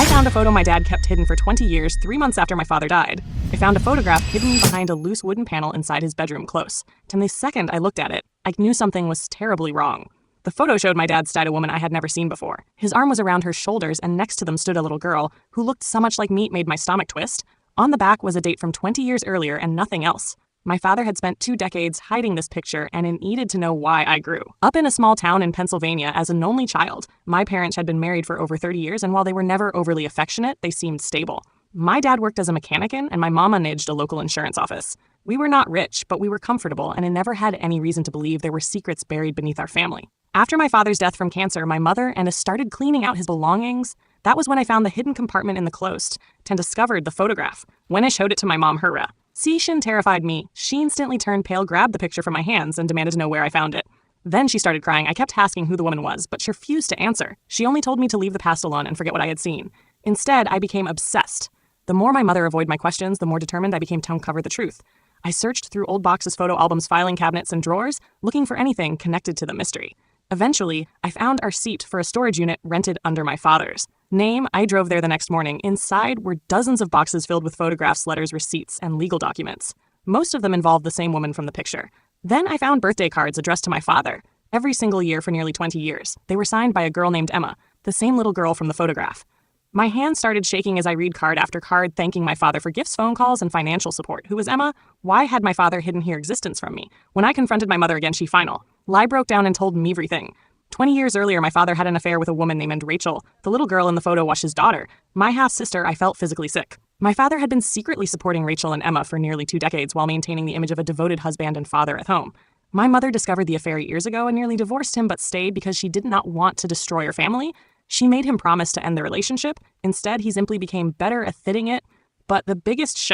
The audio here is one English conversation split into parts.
I found a photo my dad kept hidden for 20 years, 3 months after my father died. I found a photograph hidden behind a loose wooden panel inside his bedroom close. And the second I looked at it, I knew something was terribly wrong. The photo showed my dad beside a woman I had never seen before. His arm was around her shoulders, and next to them stood a little girl who looked so much like me it made my stomach twist. On the back was a date from 20 years earlier and nothing else. My father had spent 2 decades hiding this picture and needed to know why I grew. Up in a small town in Pennsylvania as an only child, my parents had been married for over 30 years, and while they were never overly affectionate, they seemed stable. My dad worked as a mechanic and my mama managed a local insurance office. We were not rich, but we were comfortable, and I never had any reason to believe there were secrets buried beneath our family. After my father's death from cancer, my mother started cleaning out his belongings. That was when I found the hidden compartment in the closet and discovered the photograph. When I showed it to my mom, Hurrah. Shin terrified me. She instantly turned pale, grabbed the picture from my hands, and demanded to know where I found it. Then she started crying. I kept asking who the woman was, but she refused to answer. She only told me to leave the past alone and forget what I had seen. Instead, I became obsessed. The more my mother avoided my questions, the more determined I became to uncover the truth. I searched through old boxes, photo albums, filing cabinets, and drawers, looking for anything connected to the mystery. Eventually, I found our seat for a storage unit rented under my father's name. I drove there the next morning. Inside were dozens of boxes filled with photographs, letters, receipts, and legal documents. Most of them involved the same woman from the picture. Then I found birthday cards addressed to my father. Every single year for nearly 20 years. They were signed by a girl named Emma, the same little girl from the photograph. My hand started shaking as I read card after card, thanking my father for gifts, phone calls, and financial support. Who was Emma? Why had my father hidden her existence from me? When I confronted my mother again, she lie broke down and told me everything. 20 years earlier, my father had an affair with a woman named Rachel. The little girl in the photo was his daughter. My half-sister. I felt physically sick. My father had been secretly supporting Rachel and Emma for nearly 2 decades while maintaining the image of a devoted husband and father at home. My mother discovered the affair years ago and nearly divorced him, but stayed because she did not want to destroy her family. She made him promise to end the relationship. Instead, he simply became better at fitting it. But the biggest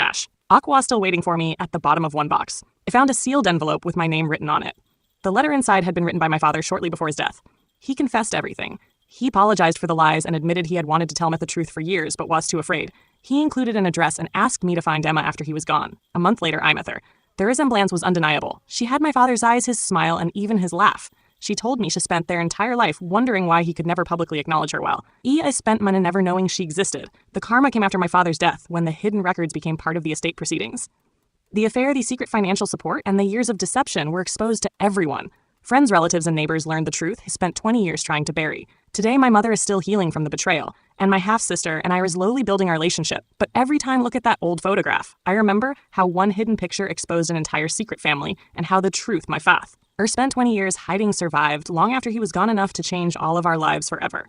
Aqua was still waiting for me at the bottom of one box. I found a sealed envelope with my name written on it. The letter inside had been written by my father shortly before his death. He confessed everything. He apologized for the lies and admitted he had wanted to tell me the truth for years, but was too afraid. He included an address and asked me to find Emma after he was gone. A month later, I met her. The resemblance was undeniable. She had my father's eyes, his smile, and even his laugh. She told me she spent their entire life wondering why he could never publicly acknowledge her well. I spent money never knowing she existed. The karma came after my father's death, when the hidden records became part of the estate proceedings. The affair, the secret financial support, and the years of deception were exposed to everyone. Friends, relatives, and neighbors learned the truth he spent 20 years trying to bury. Today, my mother is still healing from the betrayal, and my half-sister and I are slowly building our relationship. But every time I look at that old photograph, I remember how one hidden picture exposed an entire secret family, and how the truth, my fath, spent 20 years hiding, survived long after he was gone enough to change all of our lives forever.